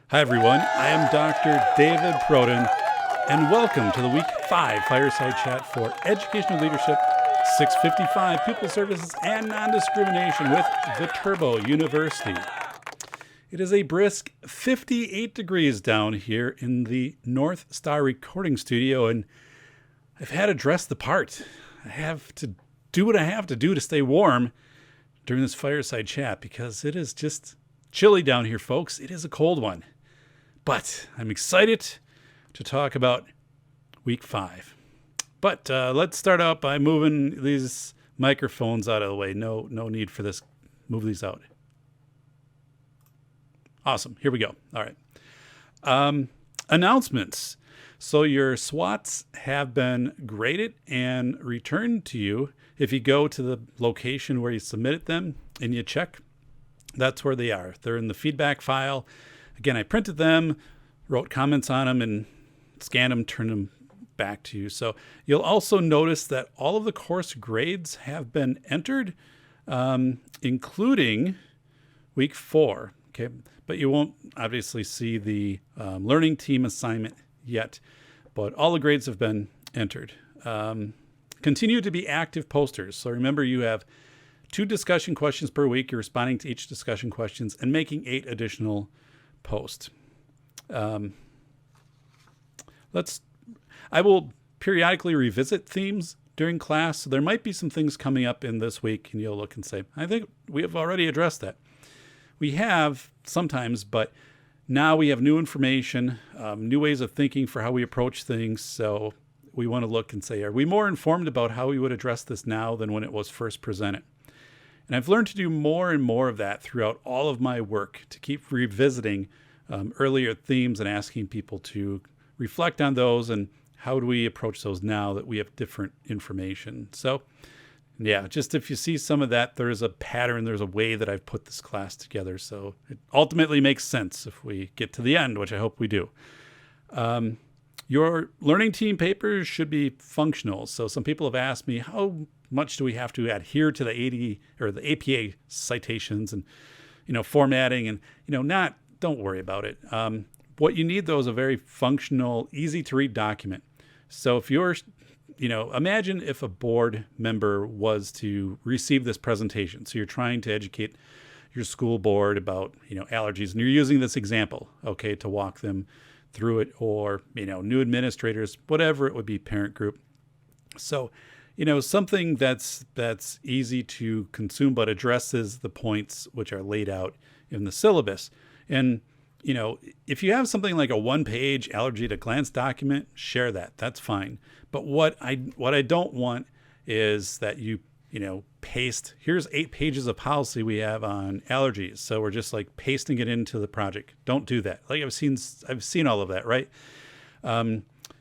Hi everyone, I am Dr. David Perrodin, and welcome to the Week 5 Fireside Chat for Educational Leadership 655 Pupil Services and Nondiscrimination with Viterbo University. It is a brisk 58 degrees down here in the North Star recording studio, and I've had to dress the part. I have to do what I have to do to stay warm during this Fireside Chat because it is just chilly down here, folks. It is a cold one. But I'm excited to talk about Week 5. But let's start out by moving these microphones out of the way. No need for this. Move these out. Awesome. Here we go. All right. Announcements. So your SWOTs have been graded and returned to you. If you go to the location where you submitted them and you check, that's where they are. They're in the feedback file. Again, I printed them, wrote comments on them, and scanned them, turned them back to you. So you'll also notice that all of the course grades have been entered, including Week 4. Okay, but you won't obviously see the learning team assignment yet, but all the grades have been entered. Continue to be active posters. So remember, you have 2 discussion questions per week. You're responding to each discussion questions and making 8 additional posts. I will periodically revisit themes during class. So there might be some things coming up in this week, and you'll look and say, I think we have already addressed that. We have sometimes, but now we have new information, new ways of thinking for how we approach things. So we want to look and say, are we more informed about how we would address this now than when it was first presented? And I've learned to do more and more of that throughout all of my work, to keep revisiting earlier themes and asking people to reflect on those and how do we approach those now that we have different information. So yeah, just if you see some of that, there's a pattern, there's a way that I've put this class together. So it ultimately makes sense if we get to the end, which I hope we do. Your learning team papers should be functional. So some people have asked me, how much do we have to adhere to the AD or the APA citations and, formatting and, don't worry about it. What you need though is a very functional, easy to read document. So if you're, imagine if a board member was to receive this presentation. So you're trying to educate your school board about, allergies, and you're using this example, okay, to walk them through it, or, new administrators, whatever it would be, parent group. So, something that's easy to consume, but addresses the points which are laid out in the syllabus. And, if you have something like a 1-page allergy at a glance document, share that. That's fine. But what I don't want is that you paste, here's 8 pages of policy we have on allergies. So we're just like pasting it into the project. Don't do that. Like I've seen all of that, right?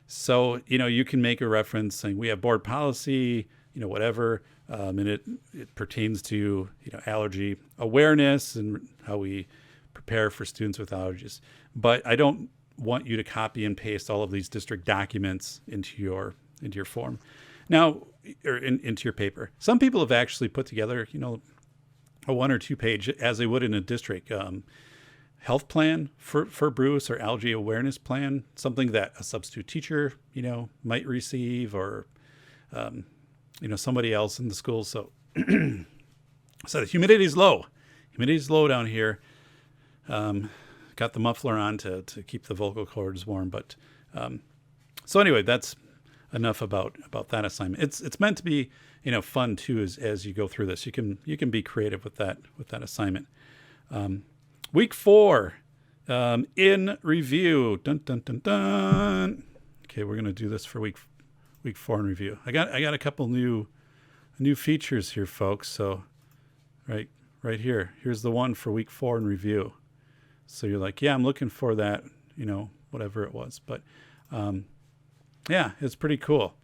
So, you can make a reference saying we have board policy, whatever, and it pertains to, allergy awareness and how we prepare for students with allergies. But I don't want you to copy and paste all of these district documents into your form. Now, or into your paper. Some people have actually put together, a 1 or 2 page, as they would in a district, health plan for Bruce, or allergy awareness plan, something that a substitute teacher, might receive, or, somebody else in the school. So, so the humidity is low. Humidity is low down here. Got the muffler on to keep the vocal cords warm. But so anyway, that's enough about that assignment. It's meant to be, fun too, as you go through this. You can be creative with that assignment. Week 4, in review. Dun dun dun dun. Okay, we're gonna do this for week 4 in review. I got a couple new features here, folks. So right here. Here's the one for week 4 in review. So you're like, yeah, I'm looking for that, whatever it was. But yeah, it's pretty cool.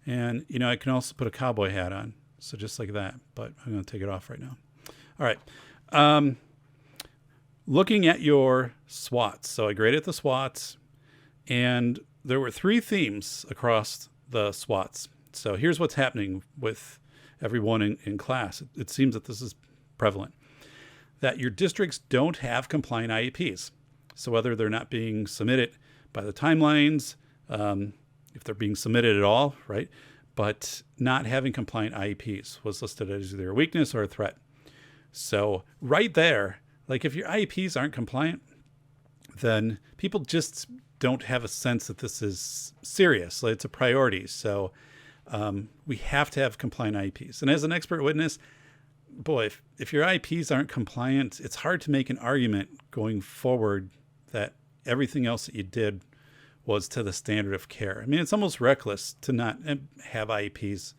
And, I can also put a cowboy hat on. So just like that. But I'm going to take it off right now. All right. Looking at your SWOTs. So I graded the SWOTs, and there were 3 themes across the SWOTs. So here's what's happening with everyone in class. It seems that this is prevalent, that your districts don't have compliant IEPs. So whether they're not being submitted by the timelines, if they're being submitted at all, right? But not having compliant IEPs was listed as either a weakness or a threat. So right there, like if your IEPs aren't compliant, then people just don't have a sense that this is serious. Like it's a priority. So we have to have compliant IEPs. And as an expert witness, boy, if your IEPs aren't compliant, it's hard to make an argument going forward that everything else that you did was to the standard of care. I mean, it's almost reckless to not have IEPs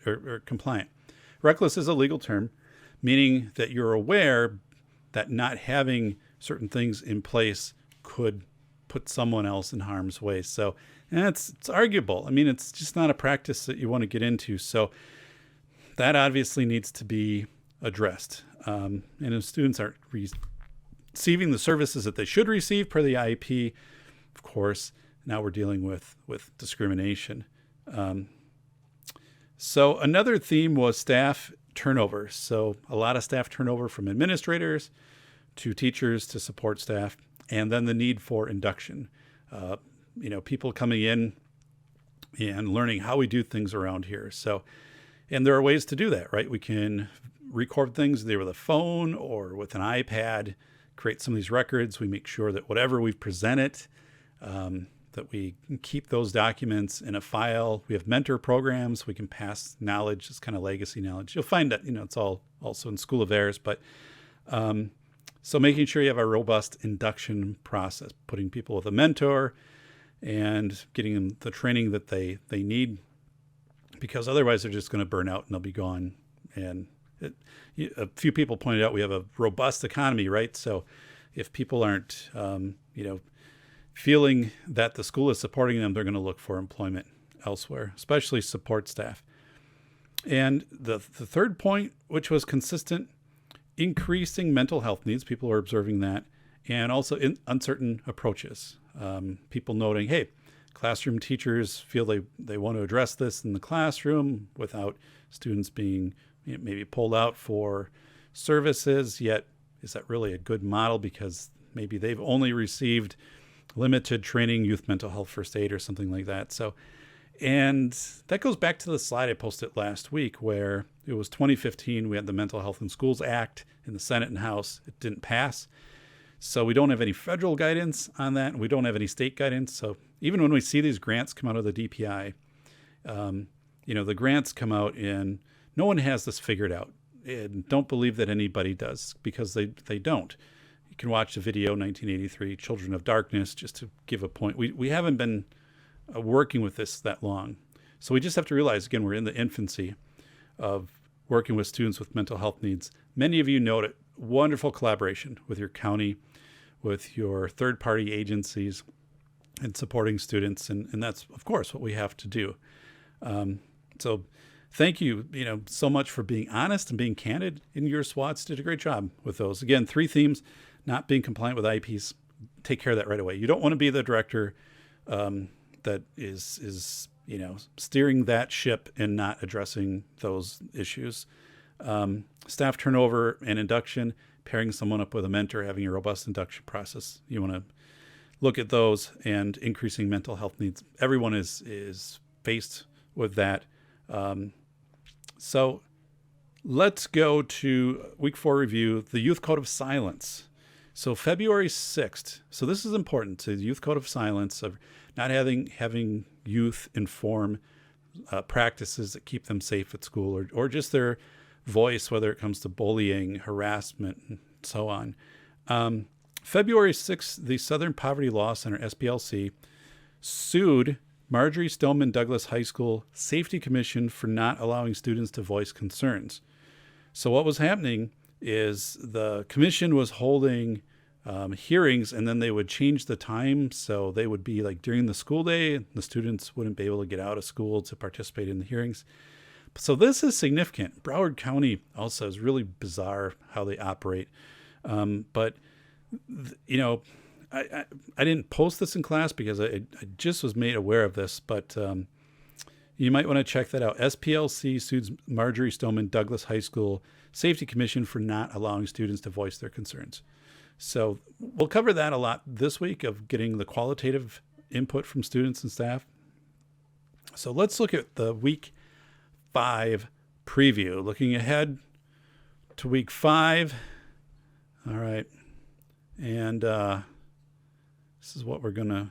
or compliant. Reckless is a legal term, meaning that you're aware that not having certain things in place could put someone else in harm's way. So it's arguable. I mean, it's just not a practice that you want to get into. So that obviously needs to be addressed. And if students aren't receiving the services that they should receive per the IEP, of course, now we're dealing with discrimination. So another theme was staff turnover. So a lot of staff turnover from administrators to teachers to support staff, and then the need for induction. People coming in and learning how we do things around here. So, and there are ways to do that, right? We can record things either with a phone or with an iPad, create some of these records. We make sure that whatever we've presented, that we keep those documents in a file. We have mentor programs. We can pass knowledge, it's kind of legacy knowledge. You'll find that, it's all also in School of Theirs, but so making sure you have a robust induction process, putting people with a mentor and getting them the training that they need, because otherwise they're just going to burn out and they'll be gone. And a few people pointed out we have a robust economy, right? So if people aren't, feeling that the school is supporting them, they're going to look for employment elsewhere, especially support staff. And the third point, which was consistent, increasing mental health needs. People are observing that. And also uncertain approaches. People noting, hey, classroom teachers feel they want to address this in the classroom without students being maybe pulled out for services, yet is that really a good model because maybe they've only received limited training, youth mental health first aid or something like that. So, and that goes back to the slide I posted last week where it was 2015. We had the Mental Health in Schools Act in the Senate and House. It didn't pass. So we don't have any federal guidance on that. And we don't have any state guidance. So even when we see these grants come out of the DPI, the grants come out and no one has this figured out. And don't believe that anybody does because they don't. You can watch the video 1983, Children of Darkness, just to give a point. We haven't been working with this that long. So we just have to realize, again, we're in the infancy of working with students with mental health needs. Many of you noted wonderful collaboration with your county, with your third-party agencies, and supporting students. And that's, of course, what we have to do. So thank you, so much for being honest and being candid in your SWOTs. Did a great job with those. Again, 3 themes: not being compliant with IEPs. Take care of that right away. You don't want to be the director that is steering that ship and not addressing those issues. Staff turnover and induction, pairing someone up with a mentor, having a robust induction process. You want to look at those, and increasing mental health needs. Everyone is faced with that. So let's go to week 4 review, the Youth Code of Silence. So February 6th. So this is important. So the Youth Code of Silence, of not having youth inform practices that keep them safe at school, or just their voice, whether it comes to bullying, harassment, and so on. February 6th, the Southern Poverty Law Center, SPLC, sued Marjory Stoneman Douglas High School Safety Commission for not allowing students to voice concerns. So what was happening is the commission was holding hearings, and then they would change the time. So they would be like during the school day, the students wouldn't be able to get out of school to participate in the hearings. So this is significant. Broward County also is really bizarre how they operate. But I didn't post this in class because I just was made aware of this. But, You might want to check that out. SPLC sues Marjory Stoneman Douglas High School Safety Commission for not allowing students to voice their concerns. So we'll cover that a lot this week, of getting the qualitative input from students and staff. So let's look at the week 5 preview, looking ahead to week 5. All right. And this is what we're gonna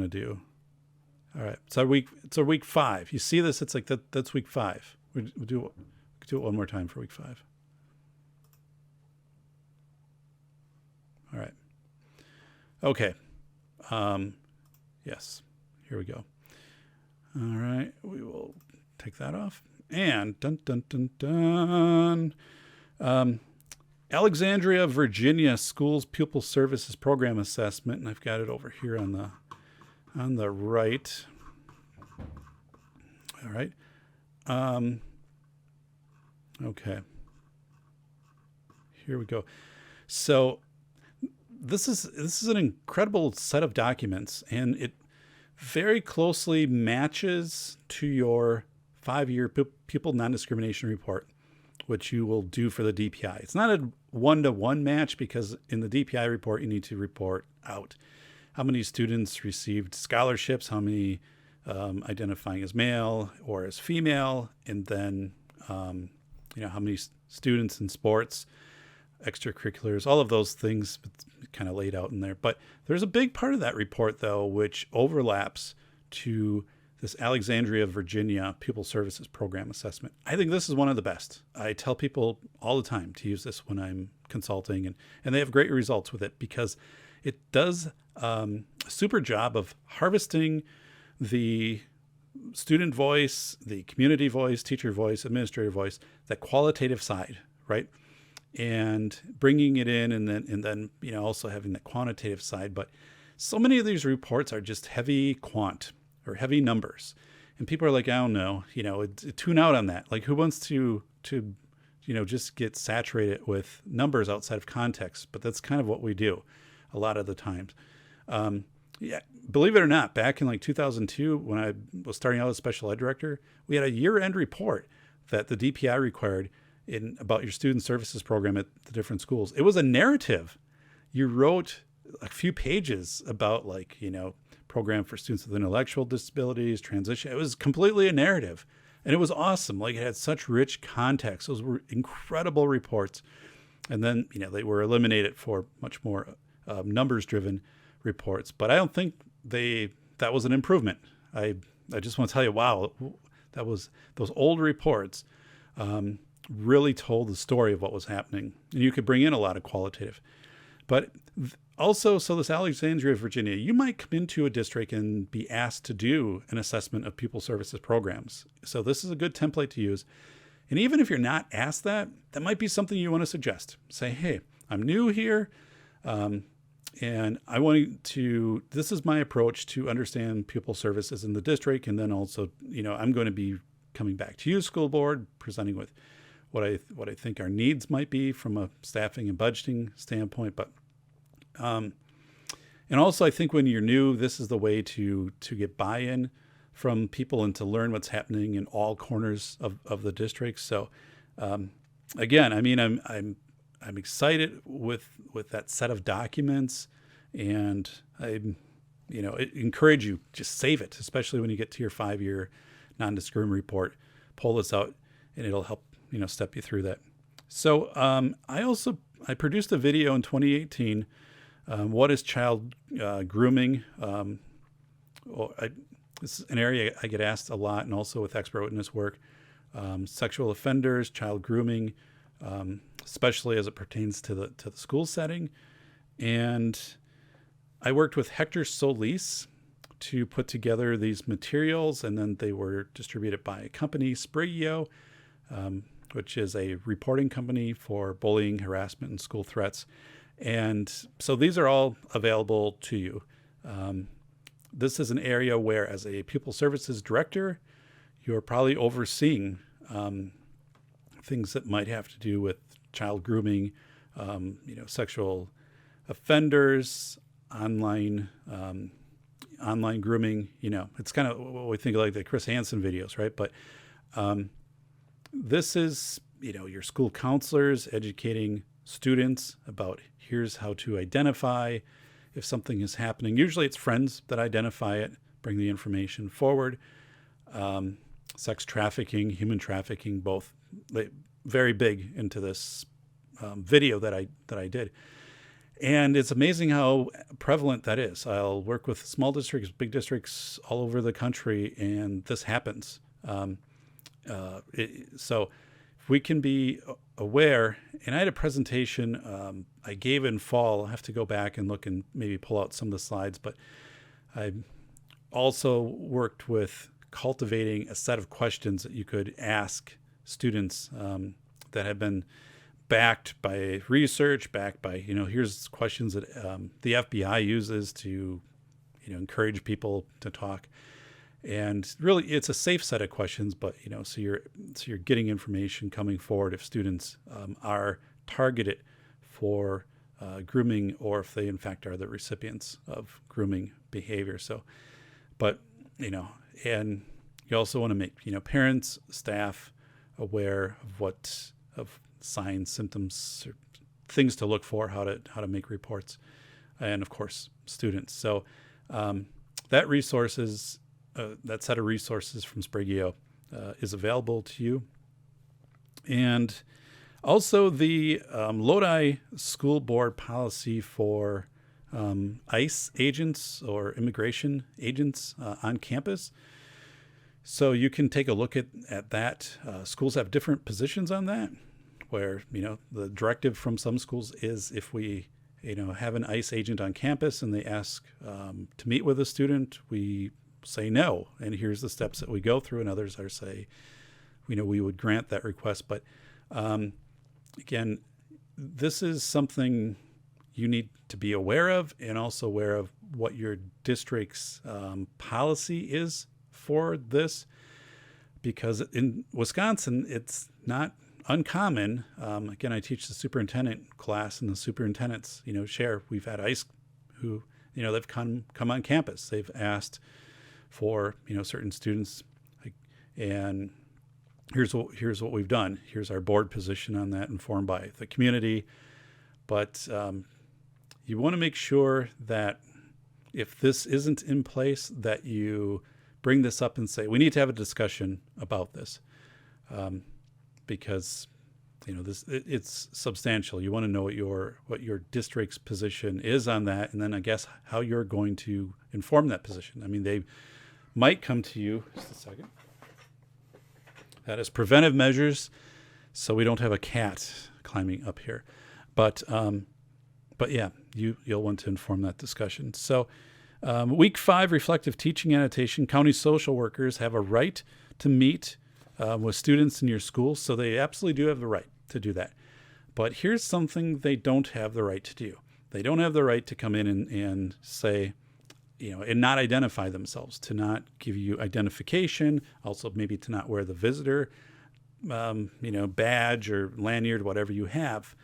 do. All right. It's our week 5. You see this? It's like that's week 5. We'll do it one more time for week 5. All right. Okay. Yes. Here we go. All right. We will take that off. And dun dun dun dun. Alexandria Virginia Schools Pupil Services Program Assessment, and I've got it over here on the right. All right. Okay. Here we go. So this is an incredible set of documents, and it very closely matches to your 5-year pupil non-discrimination report, which you will do for the DPI. It's not a one-to-one match, because in the DPI report, you need to report out how many students received scholarships, how many identifying as male or as female, and then how many students in sports, extra-curriculars, all of those things kind of laid out in there. But there's a big part of that report, though, which overlaps to this Alexandria Virginia Pupil Services Program Assessment. I think this is one of the best. I tell people all the time to use this when I'm consulting, and they have great results with it, because it does a super job of harvesting the student voice, the community voice, teacher voice, administrator voice, that qualitative side, right? And bringing it in, and then also having the quantitative side. But so many of these reports are just heavy quant or heavy numbers, and people are like, I don't know, tune out on that. Like, who wants to just get saturated with numbers outside of context? But that's kind of what we do a lot of the times. Yeah, believe it or not, back in like 2002, when I was starting out as special ed director, we had a year-end report that the DPI required about your student services program at the different schools. It was a narrative. You wrote a few pages about program for students with intellectual disabilities, transition. It was completely a narrative, and it was awesome. Like, it had such rich context. Those were incredible reports. And then, they were eliminated for much more numbers-driven reports. But I don't think that was an improvement. I just want to tell you, wow, those old reports really told the story of what was happening. And you could bring in a lot of qualitative. But also, so this Alexandria, Virginia, you might come into a district and be asked to do an assessment of pupil services programs. So this is a good template to use. And even if you're not asked that might be something you want to suggest. Say, hey, I'm new here, and this is my approach to understand pupil services in the district. And then also, I'm going to be coming back to you, school board, presenting with what I think our needs might be from a staffing and budgeting standpoint. But and also, I think when you're new, this is the way to get buy-in from people and to learn what's happening in all corners of the district. So again, I mean, I'm excited with that set of documents, and I encourage you, just save it, especially when you get to your 5-year non-discrimination report. Pull this out, and it'll help step you through that. So I produced a video in 2018. What is child grooming? This is an area I get asked a lot, and also with expert witness work. Sexual offenders, child grooming, especially as it pertains to the school setting. And I worked with Hector Solis to put together these materials, and then they were distributed by a company, Sprigio, which is a reporting company for bullying, harassment, and school threats. And so these are all available to you. This is an area where, as a pupil services director, you're probably overseeing things that might have to do with child grooming, sexual offenders, online online grooming, it's kind of what we think of like the Chris Hansen videos, right? But this is, your school counselors educating students about here's how to identify if something is happening. Usually it's friends that identify it, bring the information forward. Sex trafficking, human trafficking, both very big into this video that I did. And it's amazing how prevalent that is. I'll work with small districts, big districts all over the country, and this happens. So if we can be aware, and I had a presentation I gave in fall. I'll have to go back and look and maybe pull out some of the slides, but I also worked with cultivating a set of questions that you could ask students that have been backed by research, backed by, here's questions that the FBI uses to, encourage people to talk. And really, it's a safe set of questions, but, so you're getting information coming forward if students are targeted for grooming, or if they in fact are the recipients of grooming behavior. So, but, and you also want to make, parents, staff aware of signs, symptoms, or things to look for, how to make reports, and of course students. So that set of resources from Spragueo is available to you. And also the Lodi School Board policy for ICE agents or immigration agents on campus. So you can take a look at that. Schools have different positions on that, where, the directive from some schools is if we, have an ICE agent on campus and they ask to meet with a student, we say no. And here's the steps that we go through. And others are say, we would grant that request. But again, this is something you need to be aware of, and also aware of what your district's policy is for this, because in Wisconsin, it's not uncommon. Again, I teach the superintendent class, and the superintendents, share. We've had ICE who, they've come on campus. They've asked for, certain students, and here's what we've done. Here's our board position on that, informed by the community. But you want to make sure that if this isn't in place, that you bring this up and say, we need to have a discussion about this, because it's substantial. You want to know what your district's position is on that, and then I guess how you're going to inform that position. I mean, they might come to you. Just a second. That is preventive measures, so we don't have a cat climbing up here. But yeah, you'll want to inform that discussion. So. Week 5, reflective teaching annotation. County social workers have a right to meet with students in your school, so they absolutely do have the right to do that. But here's something they don't have the right to do. They don't have the right to come in and say, and not identify themselves, to not give you identification, also maybe to not wear the visitor, badge or lanyard, whatever you have,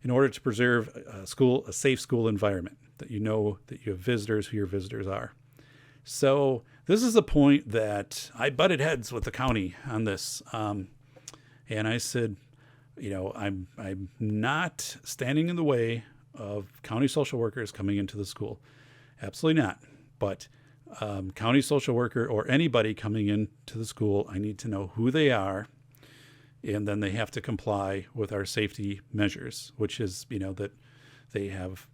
in order to preserve a safe school environment, that that you have visitors, who your visitors are. So this is a point that I butted heads with the county on this. And I said, I'm not standing in the way of county social workers coming into the school. Absolutely not. But county social worker or anybody coming into the school, I need to know who they are. And then they have to comply with our safety measures, which is, that they have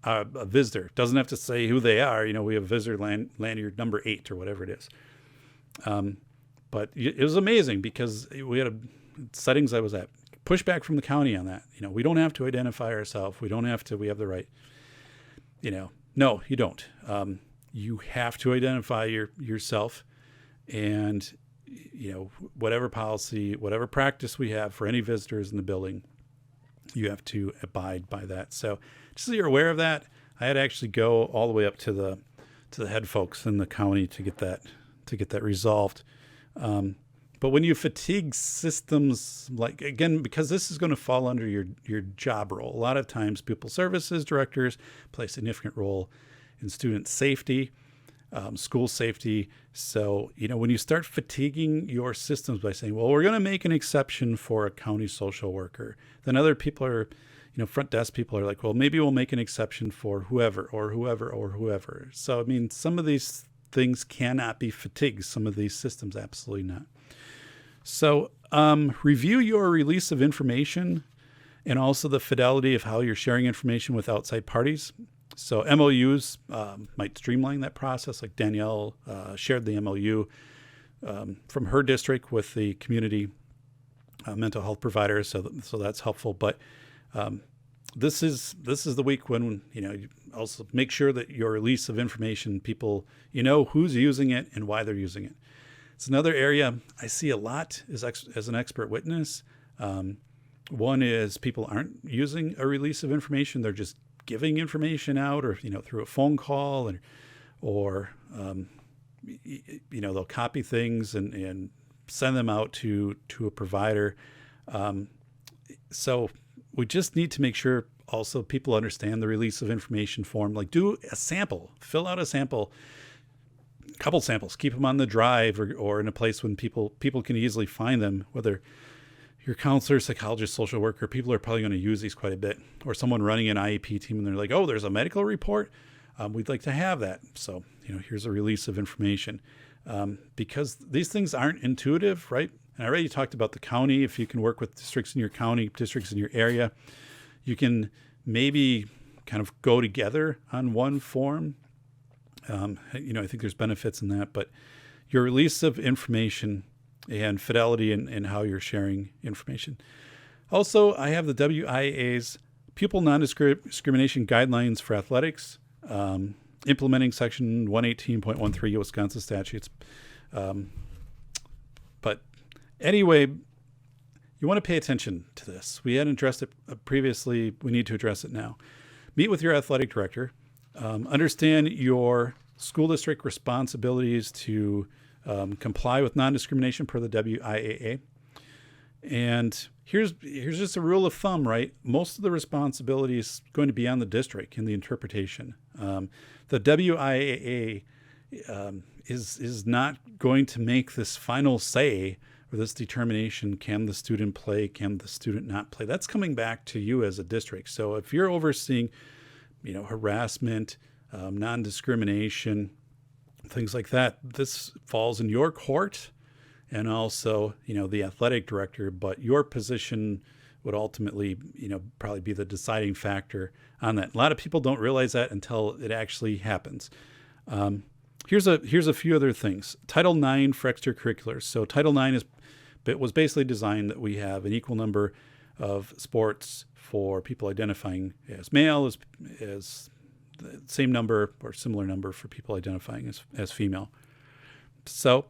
a visitor. Doesn't have to say who they are. We have visitor lanyard number 8 or whatever it is. But it was amazing, because we had settings I was at, pushback from the county on that. We don't have to identify ourselves. We have the right. No, you don't. You have to identify yourself, and whatever policy, whatever practice we have for any visitors in the building, you have to abide by that. So just so you're aware of that, I had to actually go all the way up to the head folks in the county to get that resolved. But when you fatigue systems, like, again, because this is going to fall under your job role, a lot of times Pupil Services directors play a significant role in student safety, school safety. So, when you start fatiguing your systems by saying, well, we're going to make an exception for a county social worker, then other people are, front desk people are like, well, maybe we'll make an exception for whoever or whoever or whoever. So, some of these things cannot be fatigued. Some of these systems, absolutely not. So, review your release of information and also the fidelity of how you're sharing information with outside parties. So MOUs might streamline that process, like Danielle shared the MOU from her district with the community mental health providers, so that's helpful. But this is the week when you also make sure that your release of information, people who's using it and why they're using it. It's another area I see a lot as an expert witness. One is people aren't using a release of information; they're just giving information out, or through a phone call, or they'll copy things and send them out to a provider. So we just need to make sure also people understand the release of information form. Like, do a sample, fill out a sample, a couple samples, keep them on the drive or in a place when people can easily find them, whether your counselor, psychologist, social worker, people are probably going to use these quite a bit, or someone running an IEP team and they're like, oh, there's a medical report. We'd like to have that. So, here's a release of information, because these things aren't intuitive, right? And I already talked about the county. If you can work with districts in your county, districts in your area, you can maybe kind of go together on one form. I think there's benefits in that, but your release of information and fidelity in how you're sharing information. Also, I have the WIA's Pupil Nondiscrimination Guidelines for Athletics, implementing Section 118.13 Wisconsin statutes. But anyway, you want to pay attention to this. We hadn't addressed it previously. We need to address it now. Meet with your athletic director. Understand your school district responsibilities to comply with non-discrimination per the WIAA. And here's just a rule of thumb, right? Most of the responsibility is going to be on the district in the interpretation. The WIAA is not going to make this final say or this determination, can the student play, can the student not play? That's coming back to you as a district. So if you're overseeing, harassment, non-discrimination, things like that, this falls in your court, and also, the athletic director, but your position would ultimately, probably be the deciding factor on that. A lot of people don't realize that until it actually happens. Here's a few other things. Title IX for extracurriculars. So Title IX was basically designed that we have an equal number of sports for people identifying as male, as the same number or similar number for people identifying as female. So,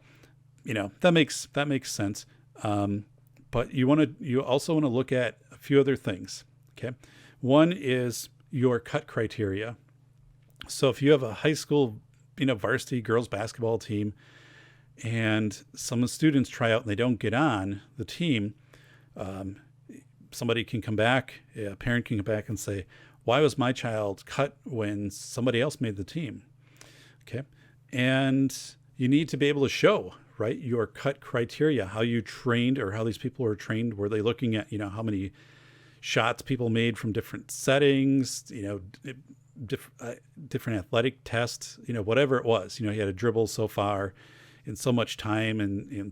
that makes sense. But you also want to look at a few other things. Okay. One is your cut criteria. So if you have a high school, varsity girls basketball team, and some students try out and they don't get on the team, somebody can come back, a parent can come back and say, why was my child cut when somebody else made the team? Okay. And you need to be able to show, right, your cut criteria, how you trained or how these people were trained. Were they looking at, how many shots people made from different settings, different athletic tests, whatever it was, you had to dribble so far in so much time. And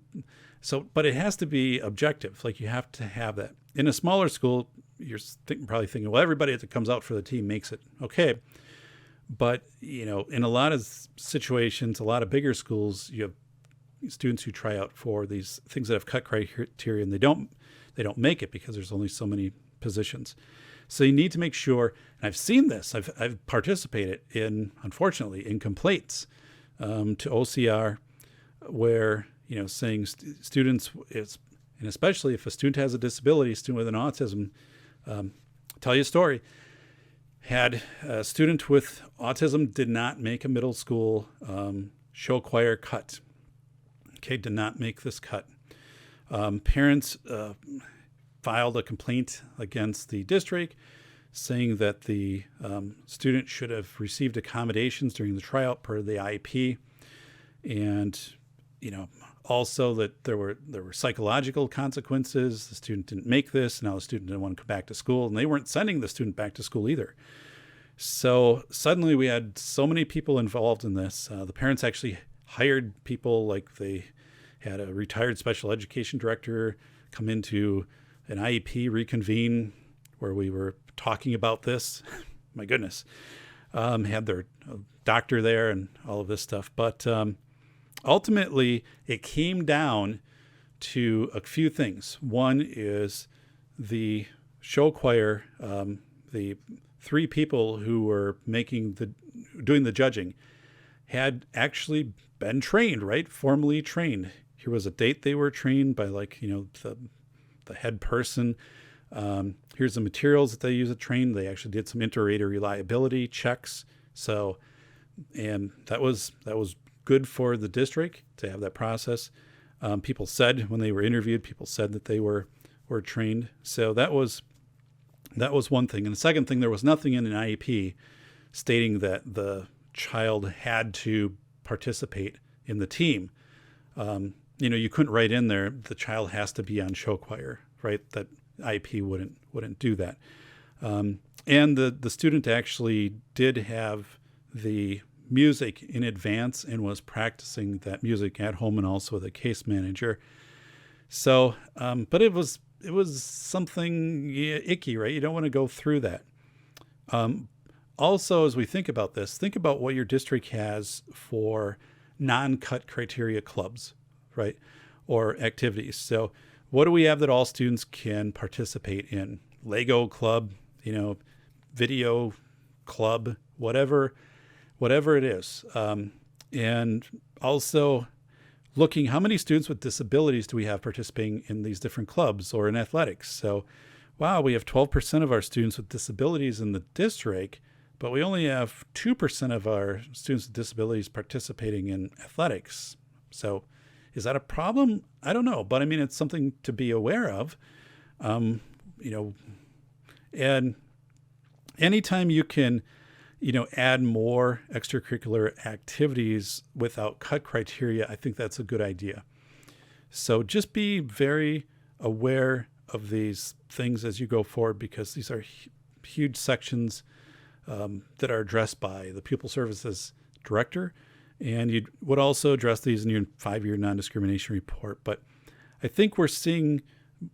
so, but it has to be objective. Like, you have to have that. In a smaller school, you're probably thinking, well, everybody that comes out for the team makes it. Okay. But, in a lot of situations, a lot of bigger schools, you have students who try out for these things that have cut criteria, and they don't make it because there's only so many positions. So you need to make sure, and I've seen this, I've participated unfortunately, in complaints to OCR where, saying students, and especially if a student has a disability, a student with an autism, tell you a story. Had a student with autism did not make a middle school show choir cut. Okay, did not make this cut. Parents filed a complaint against the district saying that the student should have received accommodations during the tryout per the IEP, and also that there were psychological consequences. The student didn't make this. Now the student didn't want to come back to school, and they weren't sending the student back to school either. So suddenly we had so many people involved in this. The parents actually hired people, like they had a retired special education director come into an IEP reconvene where we were talking about this. My goodness. Had their doctor there and all of this stuff. But ultimately, it came down to a few things. One is the show choir, the 3 people who were doing the judging had actually been trained, right? Formally trained. Here was a date they were trained by, the head person. Here's the materials that they use to train. They actually did some inter-rater reliability checks. So, and that was good for the district to have that process. People said when they were interviewed, that they were trained. So that was one thing. And the second thing, there was nothing in an IEP stating that the child had to participate in the team. You couldn't write in there, the child has to be on show choir, right? That IEP wouldn't do that. And the student actually did have the music in advance and was practicing that music at home and also with a case manager. So, but it was something icky, right? You don't want to go through that. Also, as we think about this, think about what your district has for non-cut criteria clubs, right? Or activities. So what do we have that all students can participate in? Lego club, video club, whatever it is. And also looking, how many students with disabilities do we have participating in these different clubs or in athletics? So, wow, we have 12% of our students with disabilities in the district, but we only have 2% of our students with disabilities participating in athletics. So is that a problem? I don't know, but I mean, it's something to be aware of. And anytime you can, add more extracurricular activities without cut criteria, I think that's a good idea. So just be very aware of these things as you go forward, because these are huge sections that are addressed by the Pupil Services Director. And you would also address these in your 5-year non-discrimination report. But I think we're seeing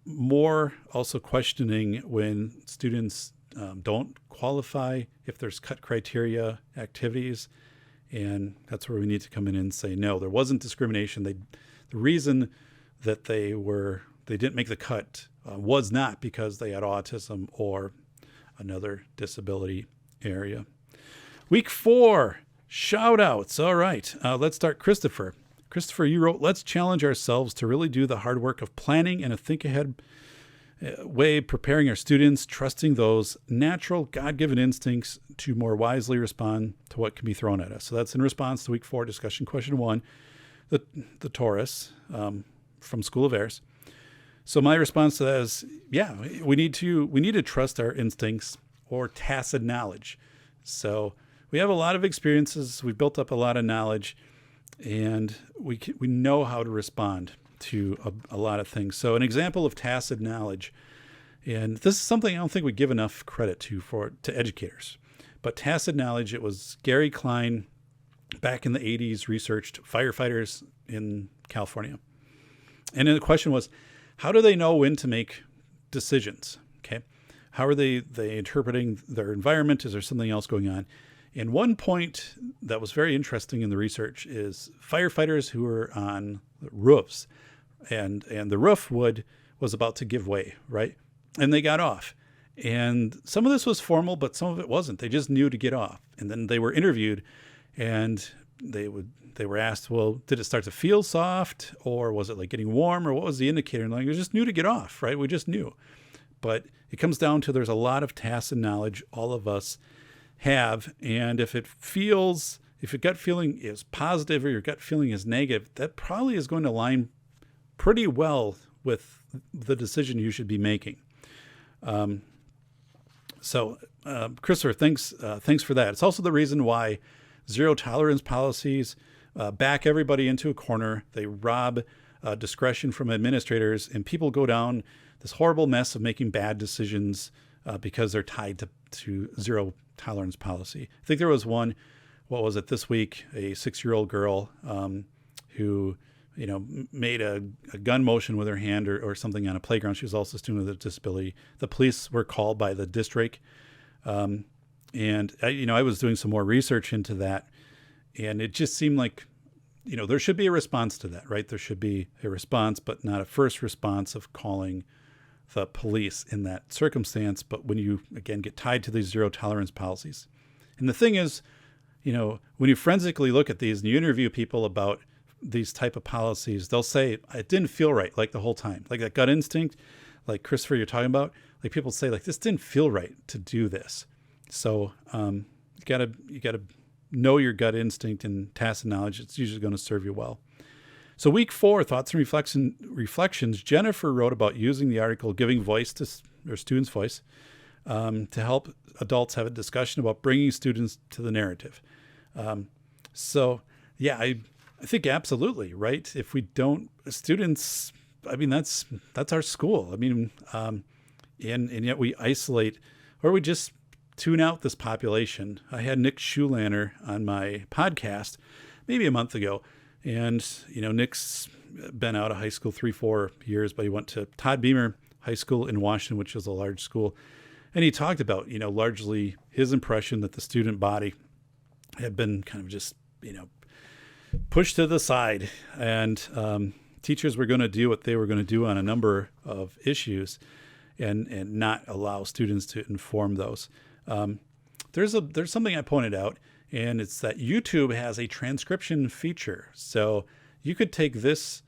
more also questioning when students don't qualify, if there's cut criteria activities. And that's where we need to come in and say, no, there wasn't discrimination. The reason that they didn't make the cut was not because they had autism or another disability area. Week 4, shout outs. All right, let's start. Christopher, you wrote, let's challenge ourselves to really do the hard work of planning and a think ahead way, preparing our students, trusting those natural God-given instincts to more wisely respond to what can be thrown at us. So that's in response to week 4 discussion question 1, the Taurus from School of Airs. So my response to that is, yeah, we need to trust our instincts, or tacit knowledge. So we have a lot of experiences. We've built up a lot of knowledge, and we know how to respond to a lot of things. So an example of tacit knowledge, and this is something I don't think we give enough credit to educators, but tacit knowledge, it was Gary Klein back in the 80s researched firefighters in California. And then the question was, how do they know when to make decisions? Okay. How are they interpreting their environment? Is there something else going on? And one point that was very interesting in the research is firefighters who were on roofs, and the roof was about to give way, right? And they got off. And some of this was formal, but some of it wasn't. They just knew to get off. And then they were interviewed, and they were asked, well, did it start to feel soft, or was it like getting warm, or what was the indicator? And like, we just knew to get off, right? We just knew. But it comes down to, there's a lot of tacit knowledge all of us have. And if your gut feeling is positive or your gut feeling is negative, that probably is going to align pretty well with the decision you should be making. So, Christopher, thanks for that. It's also the reason why zero tolerance policies back everybody into a corner. They rob discretion from administrators, and people go down this horrible mess of making bad decisions because they're tied to zero tolerance policy. I think there was one, what was it this week? A 6-year-old girl who, made a gun motion with her hand or something on a playground. She was also a student with a disability. The police were called by the district. And I was doing some more research into that, and it just seemed like, there should be a response to that, right? There should be a response, but not a first response of calling the police in that circumstance. But when you, again, get tied to these zero tolerance policies. And the thing is, when you forensically look at these and you interview people about these type of policies, they'll say, it didn't feel right, like the whole time, like that gut instinct, like Christopher, you're talking about, like people say, like, this didn't feel right to do this. So you gotta know your gut instinct and tacit knowledge. It's usually going to serve you well. So week 4, thoughts and reflections. Jennifer wrote about using the article Giving Voice to or Students' Voice to help adults have a discussion about bringing students to the narrative. I think absolutely, right? If we don't, students, that's our school. And yet we isolate, or we just tune out this population. I had Nick Schulaner on my podcast maybe a month ago, and Nick's been out of high school 3-4 years, but he went to Todd Beamer High School in Washington, which is a large school, and he talked about largely his impression that the student body had been kind of just pushed to the side, and teachers were going to do what they were going to do on a number of issues, and not allow students to inform those. There's something I pointed out, and it's that YouTube has a transcription feature. So you could take this,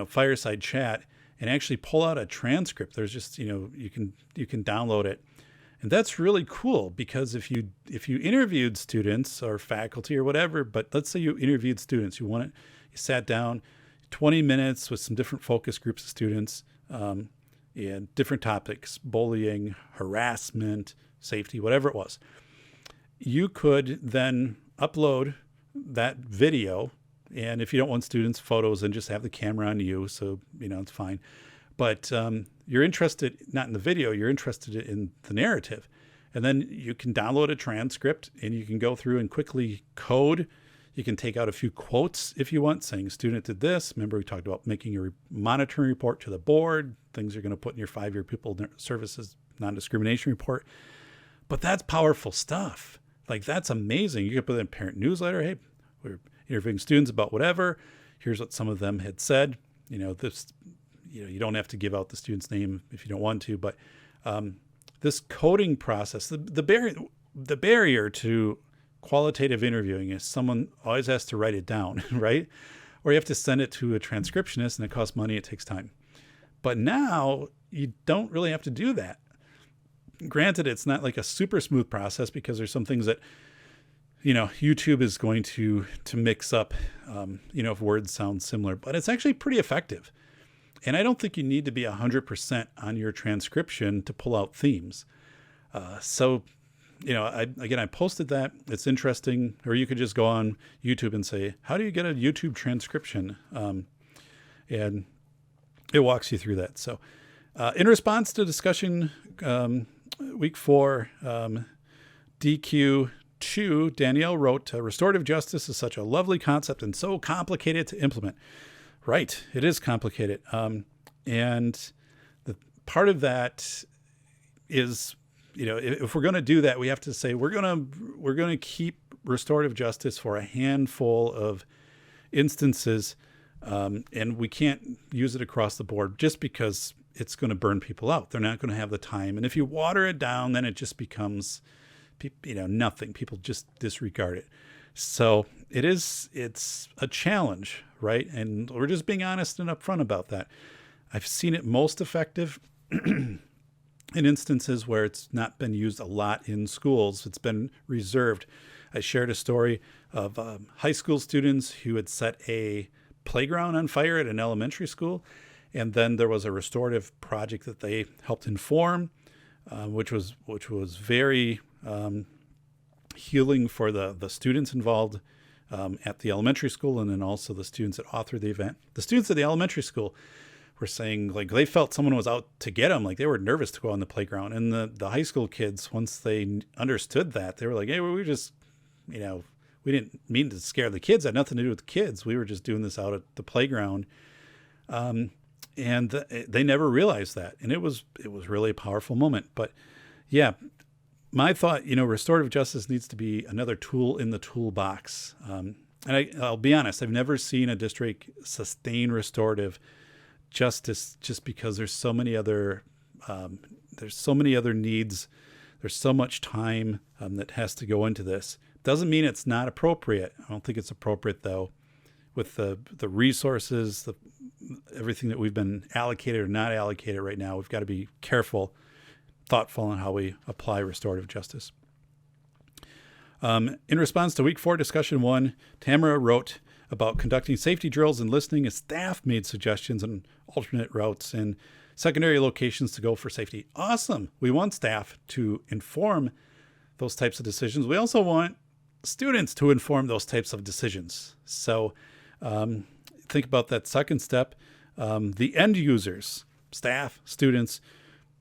Fireside Chat and actually pull out a transcript. There's just, you can download it. And that's really cool, because if you interviewed students or faculty or whatever, but let's say you interviewed students, you sat down 20 minutes with some different focus groups of students, and different topics, bullying, harassment, safety, whatever it was. You could then upload that video. And if you don't want students' photos, then just have the camera on you. So, it's fine. But you're interested, not in the video, you're interested in the narrative. And then you can download a transcript, and you can go through and quickly code. You can take out a few quotes if you want, saying student did this. Remember, we talked about making a monitoring report to the board, things you're going to put in your 5-year Pupil Services Nondiscrimination report. But that's powerful stuff. Like, that's amazing. You could put in a parent newsletter. Hey, we're interviewing students about whatever. Here's what some of them had said. You don't have to give out the student's name if you don't want to, but this coding process, the barrier to qualitative interviewing is someone always has to write it down, right? Or you have to send it to a transcriptionist, and it costs money, it takes time. But now you don't really have to do that. Granted, it's not like a super smooth process, because there's some things that, YouTube is going to mix up, if words sound similar, but it's actually pretty effective. And I don't think you need to be 100% on your transcription to pull out themes. I posted that. It's interesting. Or you could just go on YouTube and say, how do you get a YouTube transcription? And it walks you through that. So in response to discussion, week 4, DQ2, Danielle wrote, restorative justice is such a lovely concept and so complicated to implement. Right. It is complicated. And the part of that is, if we're going to do that, we have to say we're going to keep restorative justice for a handful of instances, and we can't use it across the board just because it's going to burn people out. They're not going to have the time. And if you water it down, then it just becomes, nothing. People just disregard it. So it's a challenge, right? And we're just being honest and upfront about that. I've seen it most effective in instances where it's not been used a lot in schools. It's been reserved. I shared a story of high school students who had set a playground on fire at an elementary school. And then there was a restorative project that they helped inform. which was very healing for the students involved at the elementary school, and then also the students that authored the event. The students at the elementary school were saying like they felt someone was out to get them, like they were nervous to go on the playground. And the high school kids, once they understood that, they were like, hey, we just, we didn't mean to scare the kids. It had nothing to do with the kids. We were just doing this out at the playground. And they never realized that. And it was really a powerful moment. But yeah, my thought, restorative justice needs to be another tool in the toolbox. And I'll be honest, I've never seen a district sustain restorative justice just because there's so many other needs. There's so much time that has to go into this. Doesn't mean it's not appropriate. I don't think it's appropriate though, with the resources, everything that we've been allocated or not allocated right now. We've got to be careful, thoughtful on how we apply restorative justice. In response to week 4, discussion 1, Tamara wrote about conducting safety drills and listening as staff made suggestions on alternate routes and secondary locations to go for safety. Awesome. We want staff to inform those types of decisions. We also want students to inform those types of decisions. So think about that second step. The end users, staff, students,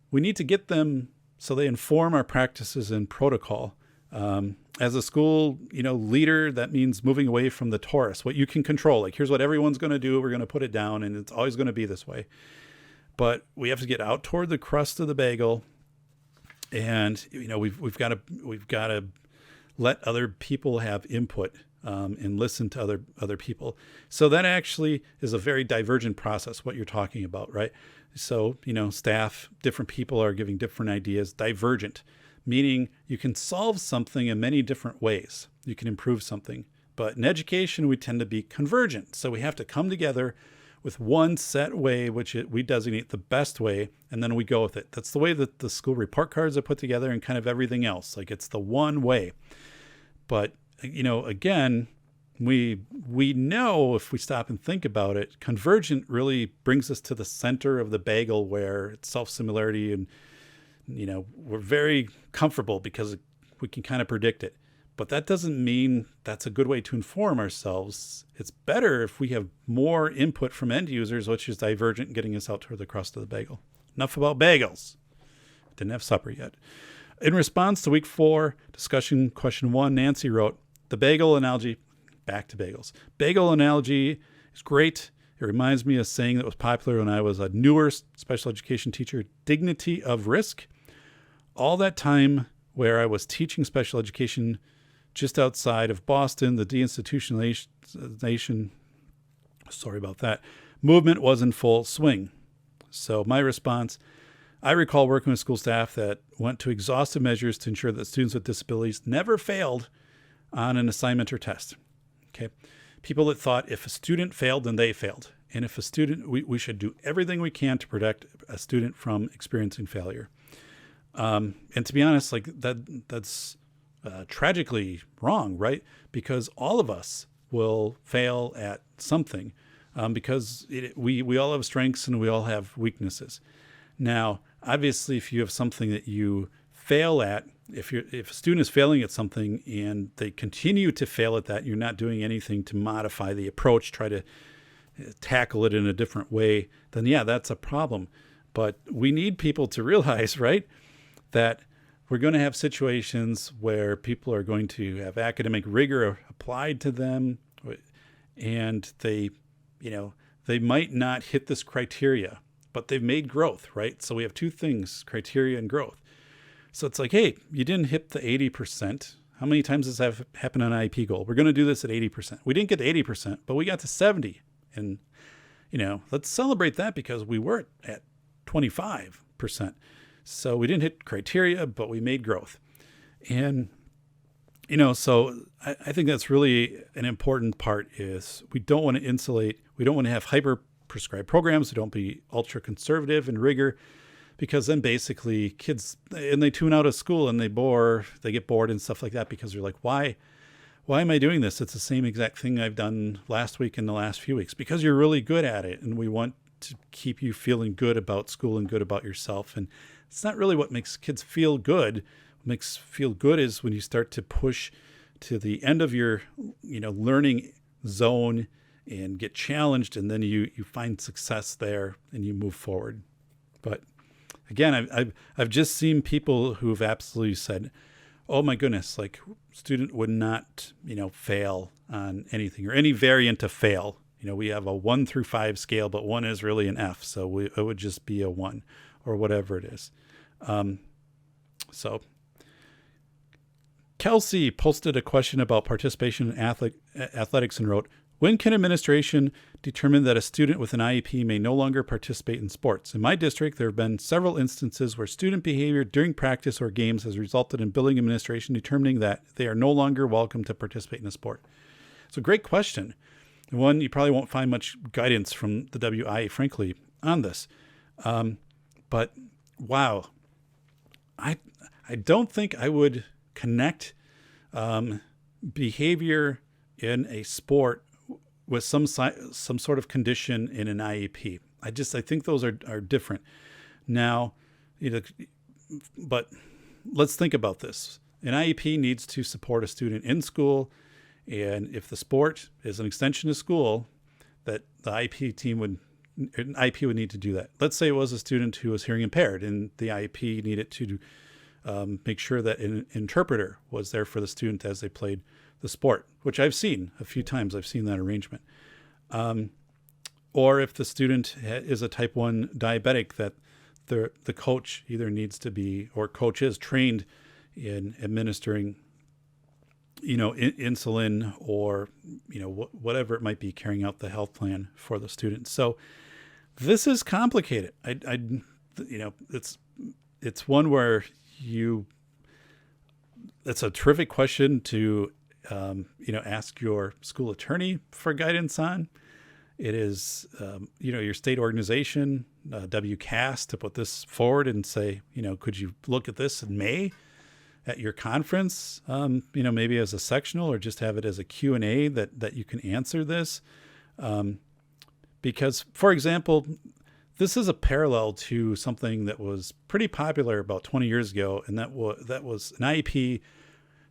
we need to get them so they inform our practices and protocol. As a school, leader, that means moving away from the torus, what you can control. Like, here's what everyone's going to do. We're going to put it down, and it's always going to be this way. But we have to get out toward the crust of the bagel, and we've got to let other people have input and listen to other people. So that actually is a very divergent process. What you're talking about, right? So staff, different people are giving different ideas. Divergent, meaning you can solve something in many different ways. You can improve something. But in education, we tend to be convergent. So we have to come together with one set way, which we designate the best way, and then we go with it. That's the way that the school report cards are put together and kind of everything else. Like, it's the one way. But, again, we know, if we stop and think about it, convergent really brings us to the center of the bagel, where it's self-similarity, and we're very comfortable because we can kind of predict it. But that doesn't mean that's a good way to inform ourselves. It's better if we have more input from end users, which is divergent and getting us out toward the crust of the bagel. Enough about bagels. Didn't have supper yet. In response to week 4, discussion question 1, Nancy wrote, the bagel analogy, back to bagels. Bagel analogy is great. It reminds me of a saying that was popular when I was a newer special education teacher, dignity of risk. All that time where I was teaching special education just outside of Boston, the deinstitutionalization, movement was in full swing. So my response, I recall working with school staff that went to exhaustive measures to ensure that students with disabilities never failed on an assignment or test. Okay. People that thought if a student failed, then they failed. And if a student, we should do everything we can to protect a student from experiencing failure. And to be honest, like that's tragically wrong, right? Because all of us will fail at something, because we all have strengths and we all have weaknesses. Now, obviously, if you have something that you fail at, if a student is failing at something and they continue to fail at that, you're not doing anything to modify the approach, try to tackle it in a different way, then yeah, that's a problem. But we need people to realize, right, that we're going to have situations where people are going to have academic rigor applied to them, and they might not hit this criteria, but they've made growth, right? So we have two things, criteria and growth. So it's like, hey, you didn't hit the 80%. How many times does that happen on an IEP goal? We're going to do this at 80%. We didn't get to 80%, but we got to 70. And, let's celebrate that because we were at 25%. So we didn't hit criteria, but we made growth. And, so I think that's really an important part is we don't want to insulate. We don't want to have hyper prescribed programs. We don't be ultra conservative in rigor, because then basically kids, and they tune out of school and they get bored and stuff like that, because they're like, why am I doing this? It's the same exact thing I've done last week and the last few weeks, because you're really good at it. And we want to keep you feeling good about school and good about yourself. And it's not really what makes kids feel good. What makes feel good is when you start to push to the end of your, learning zone and get challenged, and then you find success there and you move forward. But again, I've just seen people who've absolutely said, oh my goodness, like student would not, fail on anything or any variant of fail. We have a 1 through 5 scale, but 1 is really an F. So it would just be a 1 or whatever it is. So Kelsey posted a question about participation in athletics and wrote, when can administration determine that a student with an IEP may no longer participate in sports? In my district, there have been several instances where student behavior during practice or games has resulted in building administration determining that they are no longer welcome to participate in a sport. So great question. One, you probably won't find much guidance from the WIA, frankly, on this. But wow, I don't think I would connect behavior in a sport with some sort of condition in an IEP. I think those are different. Now, but let's think about this. An IEP needs to support a student in school, and if the sport is an extension of school, that the IEP would need to do that. Let's say it was a student who was hearing impaired, and the IEP needed to make sure that an interpreter was there for the student as they played the sport, which I've seen a few times. I've seen that arrangement. Or if the student is a type 1 diabetic, that the coach either needs to be, or coach is trained in administering, insulin or, whatever it might be, carrying out the health plan for the student. So this is complicated. It's one where it's a terrific question to, ask your school attorney for guidance on. It is, your state organization, WCAS, to put this forward and say, could you look at this in May at your conference, maybe as a sectional, or just have it as a Q&A that you can answer this. Because, for example, this is a parallel to something that was pretty popular about 20 years ago, and that was an IEP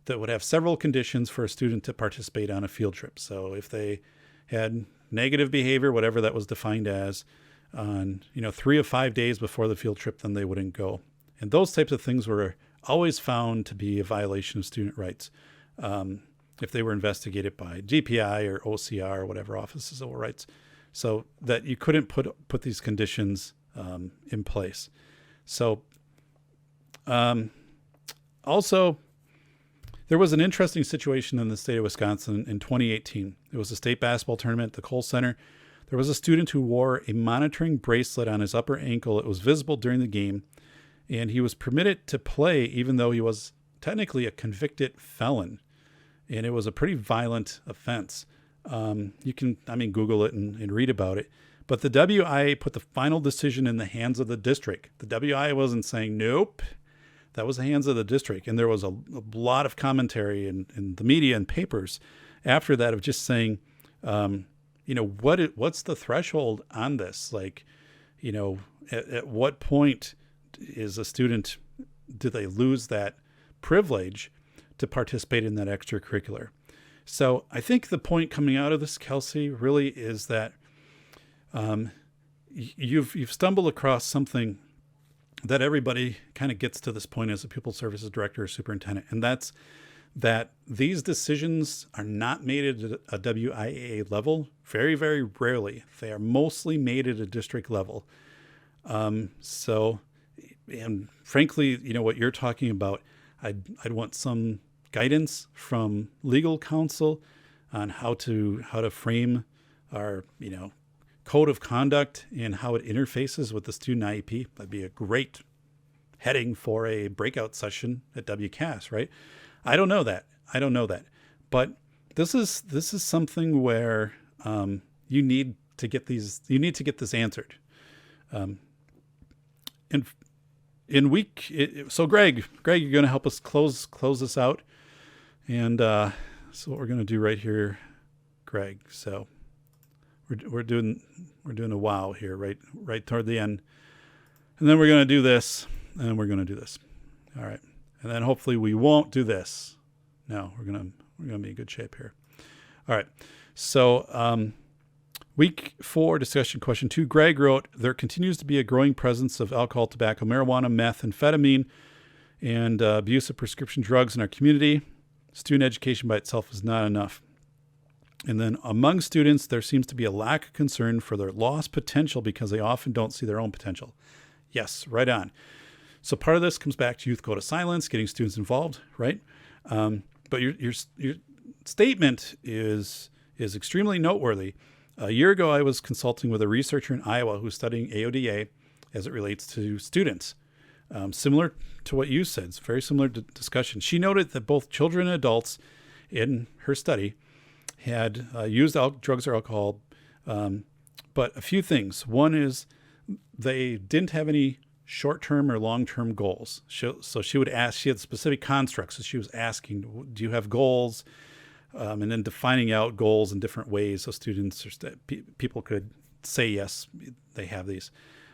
that would have several conditions for a student to participate on a field trip. So if they had negative behavior, whatever that was defined as, on 3 of 5 days before the field trip, then they wouldn't go. And those types of things were always found to be a violation of student rights if they were investigated by GPI or OCR or whatever, Office of Civil Rights. So that you couldn't put these conditions in place. So also, there was an interesting situation in the state of Wisconsin in 2018. It was a state basketball tournament at the Kohl Center. There was a student who wore a monitoring bracelet on his upper ankle. It was visible during the game, and he was permitted to play even though he was technically a convicted felon. And it was a pretty violent offense. You can, Google it and read about it. But the WIA put the final decision in the hands of the district. The WIA wasn't saying, nope, that was the hands of the district. And there was a lot of commentary in the media and papers after that of just saying, what's the threshold on this? Like, at what point is a student, do they lose that privilege to participate in that extracurricular? So I think the point coming out of this, Kelsey, really is that you've stumbled across something that everybody kind of gets to this point as a pupil services director or superintendent, and that's that these decisions are not made at a WIAA level. Very, very rarely. They are mostly made at a district level. And frankly, what you're talking about, I'd want some guidance from legal counsel on how to frame our, code of conduct and how it interfaces with the student IEP. That'd be a great heading for a breakout session at WCAS, right? I don't know that. But this is something where you need to get this answered. So Greg, you're going to help us close this out. And so what we're going to do right here, Greg. So we're doing a wow here, right toward the end. And then we're going to do this. and we're going to do this. All right. And then hopefully we won't do this. No, we're going to be in good shape here. All right. So, week 4, discussion question 2. Greg wrote, there continues to be a growing presence of alcohol, tobacco, marijuana, meth, amphetamine, and abuse of prescription drugs in our community. Student education by itself is not enough. And then among students, there seems to be a lack of concern for their lost potential because they often don't see their own potential. Yes, right on. So part of this comes back to Youth Code of Silence, getting students involved, right? But your statement is extremely noteworthy. A year ago, I was consulting with a researcher in Iowa who's studying AODA as it relates to students. Similar to what you said, it's a very similar discussion. She noted that both children and adults in her study had used drugs or alcohol, but a few things. One is they didn't have any short-term or long-term goals. So she would ask, she had specific constructs. So she was asking, do you have goals? And then defining out goals in different ways so students or people could say, yes, they have these.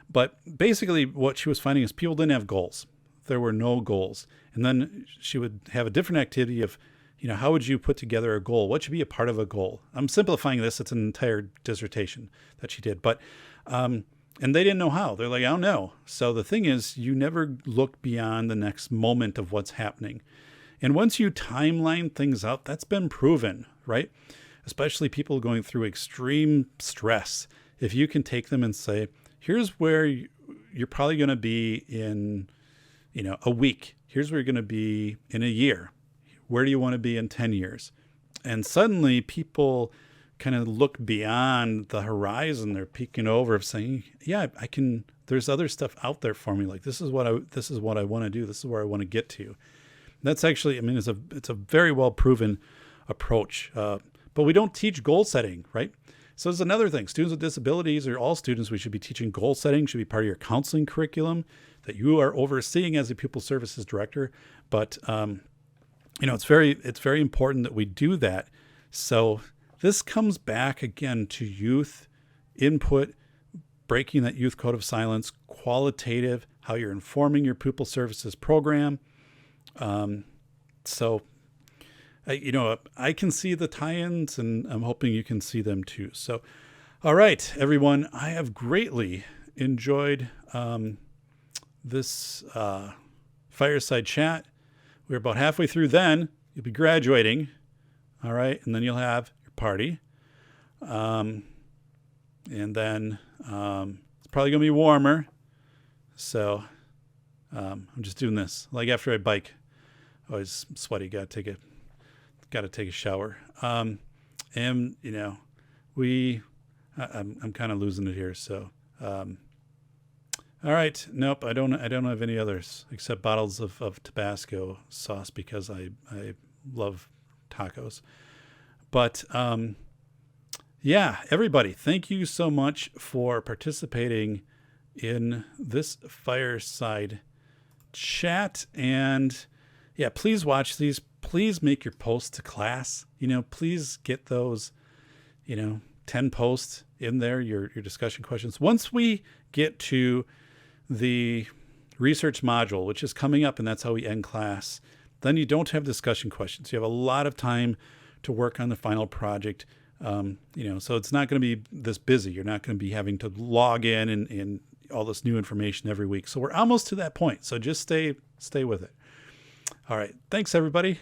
But basically what she was finding is people didn't have goals. There were no goals. And then she would have a different activity of, how would you put together a goal? What should be a part of a goal? I'm simplifying this. It's an entire dissertation that she did. But, and they didn't know how. They're like, I don't know. So the thing is, you never look beyond the next moment of what's happening. And once you timeline things out, that's been proven, right? Especially people going through extreme stress. If you can take them and say, here's where you're probably going to be in, a week. Here's where you're going to be in a year. Where do you want to be in 10 years? And suddenly people kind of look beyond the horizon. They're peeking over of saying, yeah, I can, there's other stuff out there for me. Like, this is what I want to do. This is where I want to get to. That's actually, it's a very well proven approach. But we don't teach goal setting, right? So there's another thing. Students with disabilities, or all students, we should be teaching goal setting, should be part of your counseling curriculum that you are overseeing as a Pupil Services Director. But, it's very important that we do that. So this comes back again to youth input, breaking that Youth Code of Silence, qualitative, how you're informing your Pupil Services program. So, I can see the tie-ins, and I'm hoping you can see them too. So, all right, everyone, I have greatly enjoyed this Fireside Chat. We're about halfway through then. You'll be graduating, all right? And then you'll have your party. And then it's probably going to be warmer. So I'm just doing this. Like after I bike, always sweaty, got to take a shower. I'm kind of losing it here. So, all right. Nope. I don't have any others except bottles of Tabasco sauce because I love tacos. But, everybody, thank you so much for participating in this Fireside Chat. And please watch these. Please make your posts to class. Please get those, 10 posts in there, your discussion questions. Once we get to the research module, which is coming up, and that's how we end class, then you don't have discussion questions. You have a lot of time to work on the final project. So it's not going to be this busy. You're not going to be having to log in and all this new information every week. So we're almost to that point. So just stay with it. All right. Thanks, everybody.